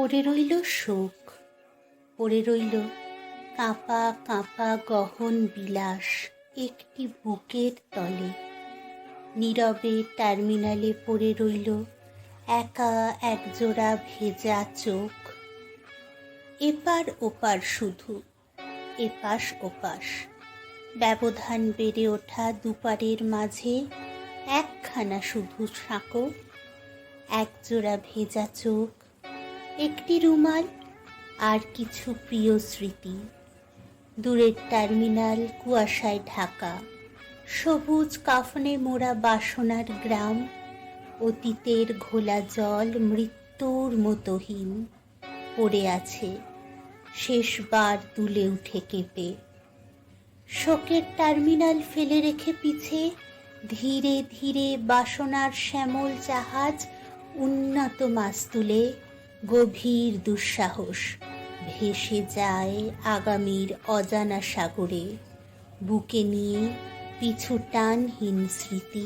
পড়ে রইল শোক, পড়ে রইল কাঁপা কাঁপা গহন বিলাস একটি বুকের তলে। নীরবে টার্মিনালে পড়ে রইল একা একজোড়া ভেজা চোখ। এপার ওপার শুধু, এপাশ ওপাশ, ব্যবধান বেড়ে ওঠা দুপারের মাঝে একখানা শুধু সাঁকো, একজোড়া ভেজা চোখ, একটি রুমাল, আর কিছু প্রিয় স্মৃতি। দূরের টার্মিনাল কুয়াশায় ঢাকা, সবুজ কাফনে মোড়া বাসনার গ্রাম, অতীতের ঘোলা জল মৃত্যুর মতোহীন পড়ে আছে, শেষবার দুলে উঠে কেঁপে। শোকের টার্মিনাল ফেলে রেখে পিছে ধীরে ধীরে বাসনার শ্যামল জাহাজ উন্নত মাস্তুলে গভীর দুঃসাহস ভেসে যায় আগামীর অজানা সাগরে, বুকে নিয়ে পিছু টানহীন স্মৃতি।